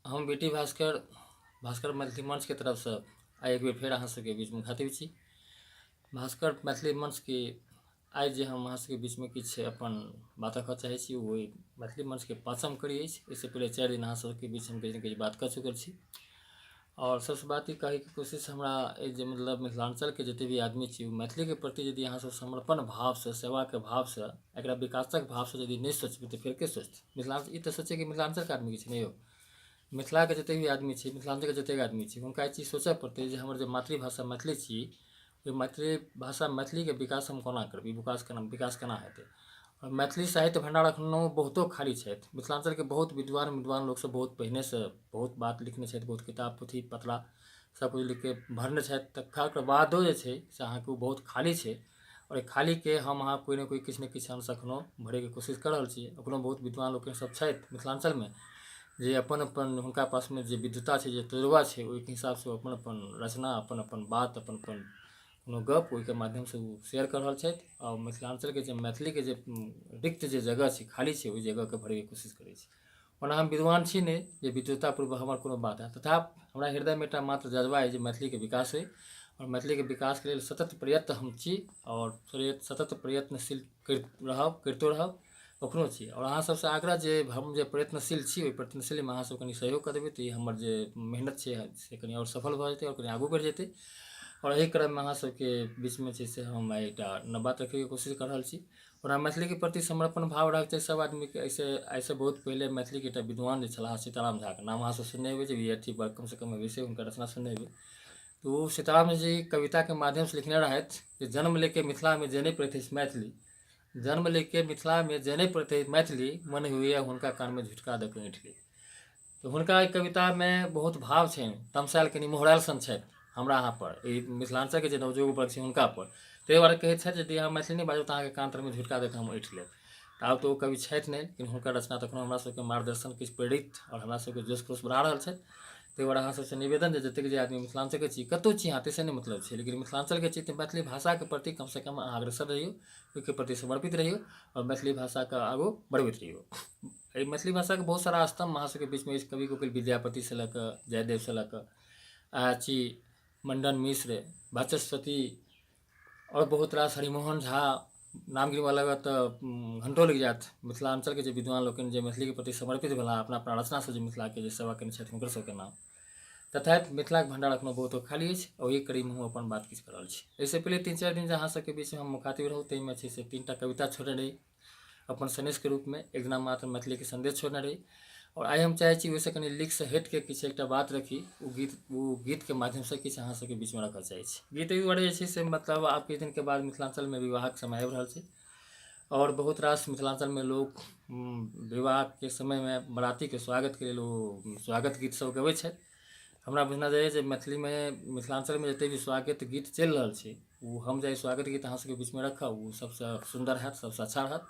हम बेटी भास्कर भास्कर मैथिली मंच के तरफ से आइ एक बेर फेर अहाँ सबके बीच में खातिर छी। भास्कर मैथिली मंच के आइ जे हम अहाँ सबके बीच में किछु अपन बात रखऽ चाहै छी ओ मैथिली मंच के 5म कड़ी अछि। इससे पहले 4 दिन अहाँ सबके बीच हम किछु बात कऽ चुकल छी और सबसे बात ई कहे के कोशिश हमरा जे मतलब मिथिलांचल के जते भी आदमी छी मैथिली के प्रति यदि अहाँ सब समर्पण भाव से सेवा के भाव से एकरा विकासक भाव से यदि नहीं सोचबै तो फिर के सोचतै। मिथिलांचल ई तो सोचे कि मिथिलांचल के आदमी किछु नहीं हो, मिथिला के जते भी आदमी छी, मिथिलांचल के जते आदमी छी हुनका ई चीज सोचऽ पड़तै जे हमर जे मातृभाषा मैथिली छी ओहि मातृभाषा मैथिली के विकास हम कोना करबै, विकास केना हेतै। और मैथिली साहित्य भंडार अखनो बहुतो खाली छथि। मिथिलांचल के बहुत विद्वान लोग सब बहुत पहिने से बहुत बात लिखने छथि, बहुत किताब पोथी पतरा सब कुछ लिख के भरने छथि। तकर बादो जे छै से अहाँके बहुत खाली छै और खाली के हम अहाँ कोई ने कोई किछु ने किछु अंश अखनो भरे के कोशिश कर रहल छी। अखनो बहुत विद्वान लोग सब छथि मिथिलांचल में जे अपन अपन हुनका पास में जे विद्वता छै, जे तजुर्बा छै, ओहि हिसाब से अपन अपन रचना, अपन अपन बात, अपन अपन कोनो गप ओहि के माध्यम से वो शेयर कर रहल छथि और मिथिलांचल के जे मैथिली के जे रिक्त जे जगह छै, खाली छै, ओहि जगह के भरे के कोशिश करै छी। ओना हम विद्वान छी नहीं जे विद्वतापूर्वक हमर कोनो बात है, तथापि हमरा हृदय में एकटा मात्र जज्बा है जे मैथिली के विकास होइ और मैथिली के विकास के लेल सतत प्रयत्न हम छी और सतत प्रयत्नशील करितो रहब अखनो छी। और अहाँ सबसे आग्रह जे हम जे प्रयत्नशील छी ओहि प्रयत्नशील में अहाँ सब कनि सहयोग कर देबै तऽ ई हमर जे मेहनत छै से कनि और सफल भऽ जेतै और कनि आगू बढ़ि जेतै। और एहि क्रम में अहाँ सबके बीच में छै से हम एकटा नव बात रखे के कोशिश कर रहल छी। और मैथिली के प्रति समर्पण भाव रखते छै सब आदमी के। ऐसे बहुत पहले मैथिली के एकटा विद्वान जे छलाह सीताराम झा के नाम अहाँ सब सुनने हेबै, जे विद्यार्थी वर्ग कम से कम वैसे हुनकर रचना सुनने हेबै। तो सीताराम जी कविता के माध्यम से लिखने रहथि जे जन्म लेके मिथिला में जे नहीं पढ़ैत मैथिली, जन्म लेके मिथिला में जे नहीं पढ़ैत मैथिली, मन हुए हुनका कान में झुटका दऽ कऽ ऐंठ ली। तो हुनका कविता में बहुत भाव छनि, तमसायल कनि मोहरायल सन छथि हमरा अहाँ पर, मिथिलांचल के जे नवयुवक वर्ग छै हुनका पर। ताहि दुआरे कहैत छथि यदि अहाँ मैथिली नहीं बाजब तऽ अहाँके कान तर में झुटका दऽ कऽ हम ऐंठ लेब। आब तो कवि छथि नहीं, लेकिन हुनकर रचना तखनो हमरा सबके मार्गदर्शन किछु प्रेरित और हमरा सबके जोश खरोश बढ़ा रहल छथि। ताहि दुआरे अहाँ सबसे निवेदन जे जतेक जे आदमी मिथिलांचल के छी, कतौ छी अहाँ ताहिसँ नहीं मतलब छै, लेकिन मिथिलांचल के छी तऽ मैथिली भाषा के प्रति कम से कम अहाँ अग्रसर रहियो, ओहिके प्रति समर्पित रहियो और मैथिली भाषा के आगू बढ़बैत रहियो। मैथिली भाषा के बहुत सारा स्तंभ अहाँ सबके बीच में कवि कोकिल विद्यापति से लऽ कऽ जयदेव से लऽ कऽ आची मंडन मिश्र, वाचस्पति और बहुत रास हरिमोहन झा नाम गिनबऽ लगत तऽ घंटो लग जायत। मिथिलांचल के जे विद्वान लोकनि जे मैथिली के प्रति समर्पित भेला, अपना अपना रचना से जे मिथिला के जे सेवा केने छथि हुनकर सबके नाम। तथापि मिथिला के भंडार अखनो बहुत खाली अछि और ओहि कड़ी में हम अपन बात किछु कर रहल छी। एहिसँ पहले 3-4 दिन जे अहाँ सबके बीच में हम मुखातिब रहूँ ताहिमे छै से 3टा कविता छोड़ने रही अपन संदेश के रूप में, एक दिना मात्र मैथिली के संदेश छोड़ने रही। और आइ हम चाहै छी ओहिसँ कनि लीक से हट के किछु एकटा बात रखी, वो गीत के माध्यम से किछु अहाँ सबके बीच में रखऽ चाहै छी। गीत एहि दुआरे जे छै से मतलब आब किछु दिन के बाद मिथिलांचल में विवाहक समय आबि रहल छै और बहुत रास मिथिलांचल में लोग विवाह के समय में बराती के स्वागत के लेल ओ स्वागत गीत सब गबै छथि। हमरा बुझना जाइए जे मैथिली में मिथिलांचल में जते भी स्वागत गीत चलि रहल छै वो हम जे स्वागत गीत अहाँ सबके बीच में रखब वो सबसे सुंदर हैत, सबसे अच्छा रहत।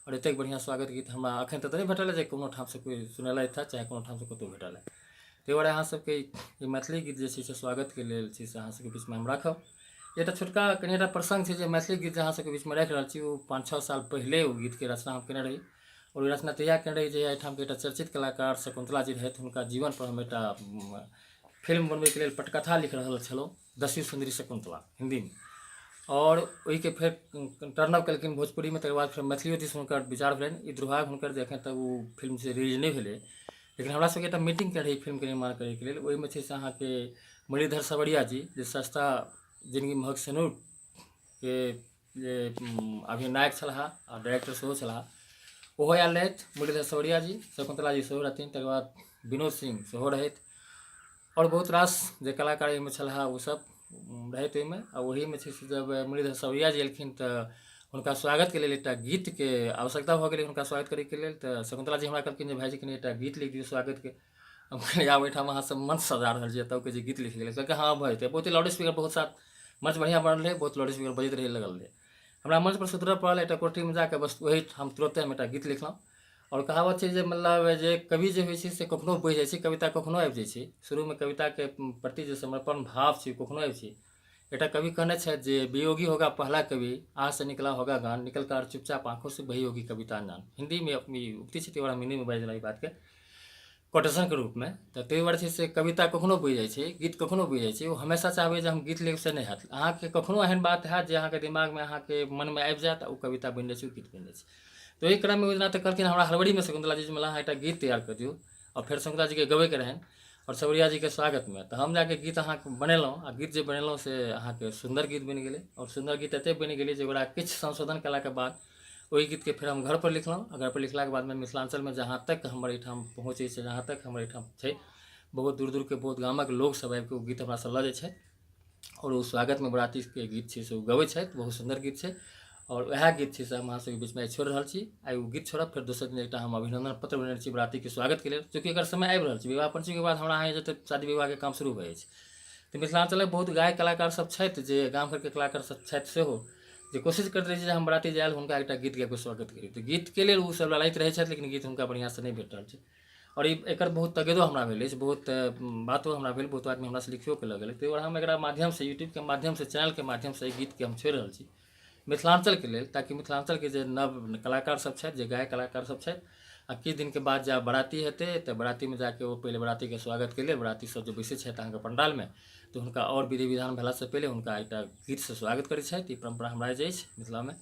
और एतेक बढ़िया स्वागत गीत हमरा अखन तक नहीं भेटल है जे कोनो ठाम से कोई सुनेलथि है, चाहे कोनो ठाम से कतौ भेटल है। ताहि दुआरे अहाँ सबके ई मैथिली गीत जे छै से स्वागत के लेल छै से अहाँ सबके बीच में हम राखब। एकटा छोटका कनिटा प्रसंग छै जे मैथिली गीत जे अहाँ सबके बीच में राखि रहल छी वो 5-6 साल पहले ओ गीत के रचना हम केने रही। और ओ रचना तहिया केने रही जे एहिठाम के एकटा चर्चित कलाकार शकुंतला जी रहथि, हुनका जीवन पर हम एकटा फिल्म बनबै के लेल पटकथा लिख रहल छलहुँ, 10वीं सुंदरी शकुंतला हिंदी में। और वही के फिर टर्नअप केलखिन भोजपुरी में, तकर बाद फिर मैथिलियो दिस हुनकर विचार भेलनि। ई दुर्भाग्य हुनकर जे एखन तक वो फिल्म से रिलीज नहीं भेलै, लेकिन हमरा सबके एकटा मीटिंग के रही फिल्म के निर्माण करे के लेल। ओहिमे छै से अहाँके मुरलीधर सवरिया जी जे सस्ता जिंदगी महक सिनूर के जे अभिनायक छलाह आ डायरेक्टर सेहो छलाह, ओहो आयल रहथि मुरलीधर सवरिया जी, शकुंतला जी सेहो रहथिन, तकर बाद विनोद सिंह सेहो रहथि और बहुत रास जे कलाकार एहिमे छलाह ओ सब रहथि ओहिमे। आ ओहीमे छै से जब मुरलीधर सवरिया जी एलखिन तऽ हुनका स्वागत के लेल एकटा गीत के आवश्यकता भऽ गेलै हुनका स्वागत करे के लेल। तऽ शकुंतला जी हमरा कहलखिन जे भाईजी कनि एकटा गीत लिख दियौ स्वागत के। हम कहलिए आब ओहिठाम अहाँ सब मंच सजा रहल छियै तब के जे गीत लिख गेलै, कहलकै हाँ भऽ जेतै। बहुते लाउड स्पीकर बहुत साथ मंच बढ़िया बनल रहै, बहुत लाउड स्पीकर बजैत रहै लगल रहै। हमरा मंच पर सुतरऽ पड़ल एकटा कोठरी में जाके, बस वही हम तुरंते हम एकटा गीत लिखलहुँ। और कहावत छै जे मतलब जे कवि जे होइ छै से कखनो बहि जाइ छै, कविता कखनो आबि जाइ छै। शुरू में कविता के प्रति जे समर्पण भाव छै कखनो आबि छै। एकटा कवि कहने छथि जे वियोगी होगा पहला कवि, आह से निकला होगा गान, निकल कर चुपचाप आंखों से बही होगी कविता अनजान। हिंदी में अपनी उक्ति छै, ताहि दुआरे हम हिंदी में बाजि देलहुँ ई बात के। कोटेशन के रूप में। तो ताहि दुआरे छै से कविता कखनो बहि जाइ छै, गीत कखनो बहि जाइ छै। ओ हमेशा चाहबै जे हम गीत लिख से नहि हैत। अहाँके कखनो एहन बात हैत जे अहाँके दिमागमे अहाँके मनमे आबि जायत आ ओ कविता बनि जाइ छै, ओ गीत बनि जाइ छै। तो एहि क्रममे ओहि दिना तऽ कहलखिन हमरा हड़बड़ीमे शकुन्तला जी मला अहाँ एकटा गीत तैयार कऽ दियौ, और फेर शकुन्तला जीके गबैके रहनि और सवरिया जीके स्वागतमे। तऽ हम जाके गीत अहाँके बनेलहुँ, आ गीत जे बनेलहुँ से अहाँके सुन्दर गीत बनि गेलै। और सुन्दर गीत एतेक बनि गेलै जे ओकरा किछु संशोधन कयलाके बाद ओहि गीतके फेर हम घरपर लिखलहुँ। आ घरपर लिखलाके बादमे मिथिलाञ्चलमे जहाँ तक हमर एहिठाम पहुँचै छै, जहाँ तक हमर एहिठाम छै, बहुत दूर दूरके बहुत गामक लोकसभ आबि कऽ ओ गीत हमरासँ लऽ जाइ छथि, और ओ स्वागतमे बरातीके गीत छै से ओ गबै छथि। बहुत सुन्दर गीत छै, और वएह गीत छै से हम अहाँसभके बीचमे आइ छोड़ि रहल छी। आइ ओ गीत छोड़ब, फेर दोसर दिन एकटा हम अभिनंदन पत्र बनेने छी बरातीके स्वागतके लेल, चूँकि एकर समय आबि रहल छै। विवाह पंचमीके बाद हमरा यहाँ जतेक शादी विवाहके काम शुरू भऽ जाइ छै। तऽ मिथिलाञ्चलक बहुत गायक कलाकार सब छथि, जे गाम घरके कलाकार सब छथि सेहो, जे कोशिश करैत रहै छै जे हम बराती जे आयल हुनका एकटा गीत गाबि कऽ स्वागत करी। तऽ गीतके लेल ओ सब ललायित रहै छथि, लेकिन गीत हुनका बढ़िआँसँ नहि भेट रहल छै। और एकर बहुत तगेदो हमरा भेल अछि, बहुत बातो हमरा भेल, बहुत आदमी हमरासँ लिखियो के लग गेलै। ताहि दुआरे हम एकरा माध्यमसँ, यूट्यूबके माध्यमसँ, चैनलके माध्यमसँ एहि गीतके हम छोड़ि रहल छी मिथिलाञ्चलके लेल, ताकि मिथिलाञ्चलके जे नव कलाकार सब छथि, जे गायक कलाकार सब छथि, आ किछु दिनके बाद जा बराती हेतै तऽ बरातीमे जाके ओ पहिले बरातीके स्वागतके लेल बराती सब जे बैसै छथि अहाँके पंडालमे, तऽ हुनका और विधि विधान भेलासँ पहिले हुनका एकटा गीतसँ स्वागत करै छथि। ई परम्परा हमरा जे अछि मिथिलामे।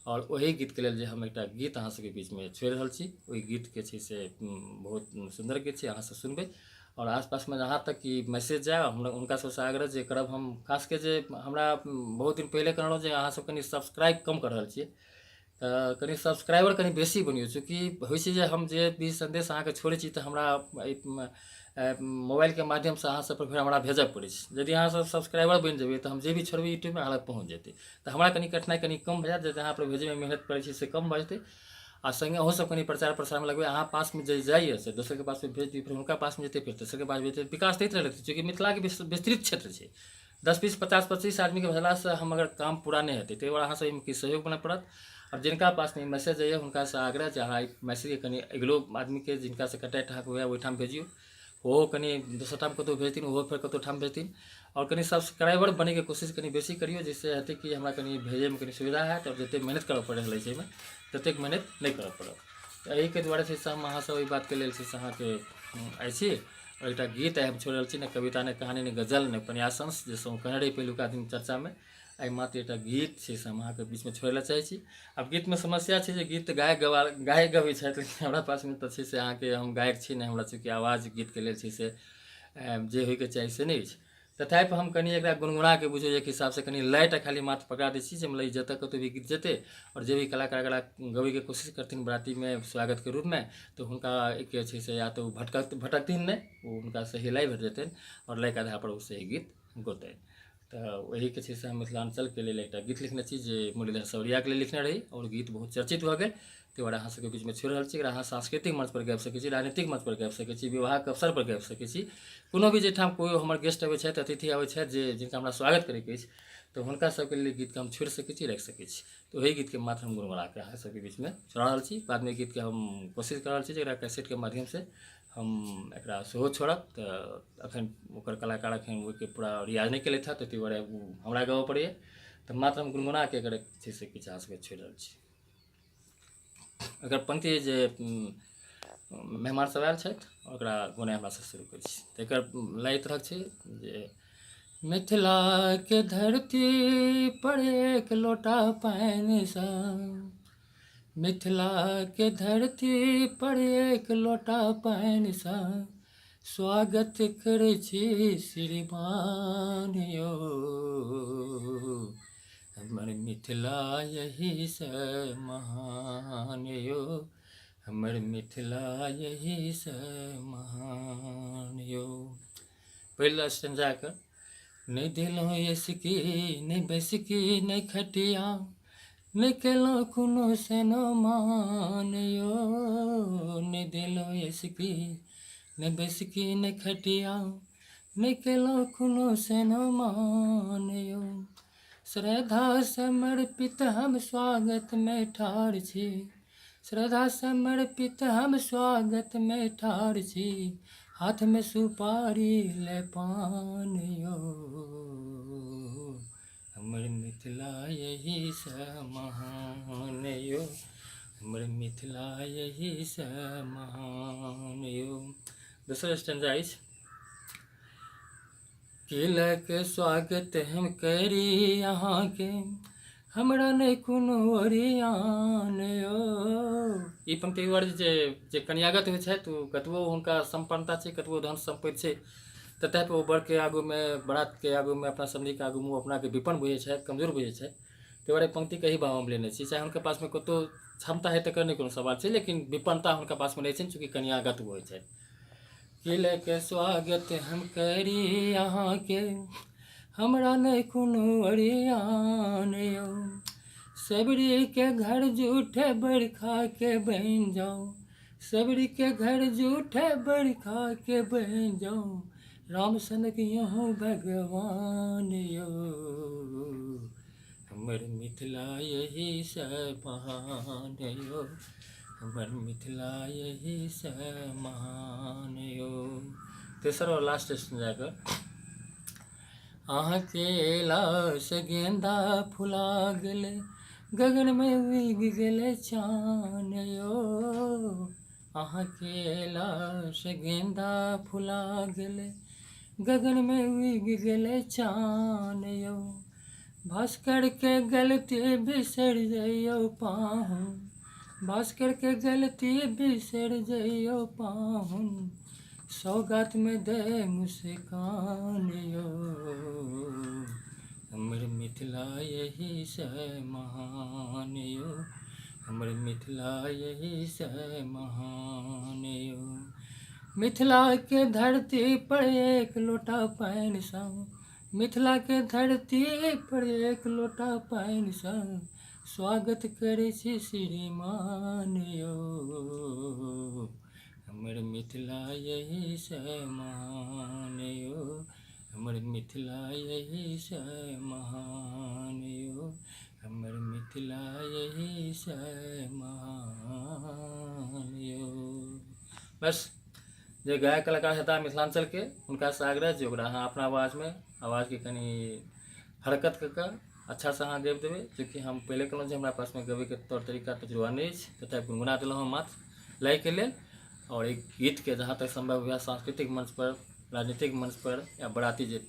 और ओही गीतके लेल जे हम एकटा गीत अहाँ सबके बीचमे छोड़ि रहल छी, ओहि गीतके छै से बहुत सुन्दर गीत छै, अहाँसब सुनबै। और आसपासमे जहाँ तक कि मैसेज जाए, हमरा हुनका सबसँ आग्रह जे करब हम, खासके जे हमरा बहुत दिन पहिले कहलहुँ जे अहाँसब कनि सब्सक्राइब कम कऽ रहल छियै, तऽ कनि सब्सक्राइबर कनि बेसी बनियौ। चूँकि होइ छै जे हम जे भी संदेश अहाँके छोड़ै छी तऽ हमरा मोबाइलके माध्यमसँ अहाँ सब पर फेर हमरा भेजऽ पड़ै छै। यदि अहाँ सब सब्सक्राइबर बनि जेबै तऽ हम जे भी छोड़बै यूट्यूबमे अहाँ लग पहुँच जेतै, तऽ हमरा कनि कठिनाइ कनि कम भऽ जायत, जे अहाँ पर भेजैमे मेहनत पड़ै छै से कम भऽ जेतै। आ संगे अहूँ सब कनि प्रचार प्रसारमे लगबै। अहाँ पासमे जे जाइए से दोसरके पासमे भेज दियौ, फिर हुनका पासमे जेतै, फिर तेसरके पास जेतै, विकास दैत रहतै। चूँकि मिथिलाके विस्तृत क्षेत्र छै, 10 20 50 25 आदमीके भेजलासँ हम अगर काम पूरा नहि हेतै। ताहि दुआरे अहाँ सब एहिमे किछु सहयोग बनऽ पड़त। और जिनका पासमे मैसेज जाइए हुनकासँ आग्रह जे अहाँ मैसेज कनि अगिलो आदमीके जिनकासँ कॉन्टैक्ट अहाँके हुए ओहिठाम भेजियौ, ओहो कनि दोसर ठाम कतहु भेजथिन, ओहो फेर कतहु ठाम भेजथिन। और कनि सब्सक्राइबर बनैके कोशिश कनि बेसी करियौ, जाहिसँ हेतै कि हमरा कनि भेजैमे कनि सुविधा हैत। और जतेक मेहनत करऽ पड़ै रहल छै एहिमे, ततेक मेहनत नहि करऽ पड़त। तऽ एहिके दुआरे छै से हम अहाँसब एहि बातके लेल छै से अहाँके आइ छी। और एकटा गीत आइ हम छोड़ि रहल छी, नहि कविता, नहि कहानी, नहि गजल, नहि उपन्यासांश, जैसे हम कहने रही पहिलुका दिन चर्चामे। आइ मात्र एकटा गीत छै से हम अहाँके बीचमे छोड़ै लए चाहै छी। आब गीतमे समस्या छै जे गीत गायक गबै छथि, लेकिन हमरा पासमे तऽ छै से अहाँके हम गायक छी नहि, हमरा चूँकि आवाज गीतके लेल छै से जे होइके चाही से नहि अछि। तथापि हम कनि एकरा गुनगुनाके बुझियौ एक हिसाबसँ कनि लयटा खाली मात्र पकड़ा दै छी, जे मतलब जतऽ कतहु भी गीत जेतै और जे भी कलाकार एकरा गबैके कोशिश करथिन बरातीमे स्वागतके रूपमे, तऽ हुनका एक छै से या तऽ भटकथिन नहि, ओ हुनका सही लय भेट जेतनि और लयके आधारपर ओ सही गीत गौतनि। तऽ ओहीके छै से हम मिथिलाञ्चलके लेल एकटा गीत लिखने छी, जे मुरलीधर सवरियाके लेल लिखने रही, और गीत बहुत चर्चित भऽ गेल। ताहि दुआरे अहाँ सबके बीचमे छोड़ि रहल छी। एकरा अहाँ सांस्कृतिक मंच पर गाबि सकै छी, राजनीतिक मंच पर गाबि सकै छी, विवाहके अवसर पर गाबि सकै छी, कोनो भी जाहिठाम कोइ हमर गेस्ट अबै छथि, अतिथि अबै छथि, जे जिनका हमरा स्वागत करैके अछि, तऽ हुनका सबके लेल गीतके हम छोड़ि सकै छी, राखि सकै छी। तऽ ओही गीतके मात्र हम गुनगुनाके अहाँ सबके बीचमे छोड़ा रहल छी। बादमे गीतके हम कोशिश कऽ रहल छी जे एकरा कैसेटके माध्यमसँ हम एकरा सेहो छोड़ब। तऽ एखन ओकर कलाकार एखन ओहिके पूरा रियाज नहि केलथि हँ, तऽ ताहि दुआरे हमरा गाबऽ पड़ैए। तऽ मात्र हम गुनगुनाके एकर छै से किछु अहाँ सबके छोड़ि रहल छी। एकर पंक्ति जे मेहमान सब आयल छथि, ओकरा गुने हमरासँ शुरू करै छी। तऽ एकर लय एहि तरहक छै जे मिथिलाके धरती पर एक लोटा पानिसँ, मिथिलाके धरती पर एक लोटा पानिसँ स्वागत करै छी श्रीमान यौ, हमर मिथिला यहीसँ महान यौ, हमर मिथिला यहीसँ महान यौ। पहिला स्टेंजा कऽ नहि देलहुँ एसकी, नहि बैसकी, नहि खटिया, नहि केलहुँ कोनो सेनमान यौ, नहि देलहुँ एसकी, नहि बैसकी, नहि खटिया, नहि केलहुँ कोनो सेनमान यौ। श्रद्धा समर्पित हम स्वागतमे ठाढ़ छी, श्रद्धा समर्पित हम स्वागतमे ठाढ़ छी, हाथमे सुपारी ले पान यौ, हमर मिथिला यहीसँ महान यौ, हमर मिथिला यहीसँ महान यौ। दोसर स्टैंजा अछि। तिलक स्वागत हम करी अहाँके, हमरा नहि कोनो ओरियान यौ। ई पंक्ति दुआरे जे कन्यागत होइ छथि ओ कतबो हुनका संपन्नता छै, कतबो धन सम्पत्ति छै, तथापि ओ बड़के आगूमे, बरातके आगूमे, अपना समधीके आगूमे ओ अपनाके विपन्न बुझै छथि, कमजोर बुझै छथि। ताहि दुआरे पंक्तिके एही भावमे लेने छी। चाहे हुनका पासमे कतहु क्षमता है तकर नहि कोनो सवाल छै, लेकिन विपन्नता हुनका पासमे नहि छनि, चूँकि कन्यागत होइ छथि। तिलक स्वागत हम करी अहाँके, हमरा नहि कोनो ओरियान यौ। सबरी के घर जूठे बरखा के बन जाओ, सबरी के घर जूठे बरखा के बन जाओ, राम सनक यहूँ भगवान यौ। हमर मिथिला यही से महान यौ, हमर मिथिला यही से महान यौ। तेसर और लास्ट स्टेशन जाकर, अहाँके लाश गेंदा फुला गेले, गगन में उग गेले चान यौ। अहाँके लाश गेंदा फुला गेले, गगन में उग गेले चान यौ। भास्कर के गलती बिसर जइयो पाहुन, भास्कर के गलती बिसर जइयो पाहुन, सौगात में दे मुस्कान यौ। हमर मिथिला यही से महान यौ, हमर मिथिला यही से महान यौ। मिथिला के धरती पर एक लोटा पानि सँ, मिथिला के धरती पर एक लोटा पानि सँ, स्वागत करै छी श्रीमान यौ। हमर मिथिला यही से महान यौ, हमर मिथिला यही से महान यौ, हमर मिथिला यही से महान यौ। बस जे गायक कलाकार हेता मिथिलांचलके, हुनकासँ आग्रह जे ओकरा अहाँ अपना आवाजमे, आवाजके कनि हरकत कऽ कऽ अच्छासँ अहाँ गाबि देबै। चूँकि हम पहिले कहलहुँ जे हमरा पासमे गबैके तौर तरीका तजुर्बा नहि अछि, तथापि गुनगुना देलहुँ हम मात्र लयके लेल। और एक गीतके जहाँ तक संभव हुए सांस्कृतिक मंच पर, राजनीतिक मंच पर या बराती जे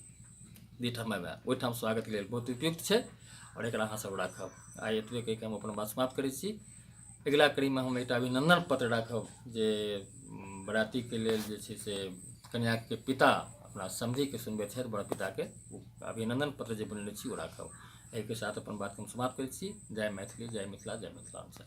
दीठम हुए ओहिठाम स्वागत लेल बहुत उपयुक्त छै, और एकरा अहाँ सब राखब। आइ एतबे कहि कऽ हम अपन बात समाप्त करै छी। अगिला कड़ीमे हम एकटा अभिनंदन पत्र राखब जे बरातीके लेल जे छै से कन्याके पिता अपना समधीके सुनबै छथि, बड़ पिताके अभिनंदन पत्र जे बनने छी ओ राखब। एहिके साथ अपन बात हम समाप्त करै छी। जय मैथिली, जय मिथिला, जय मिथिलांचल।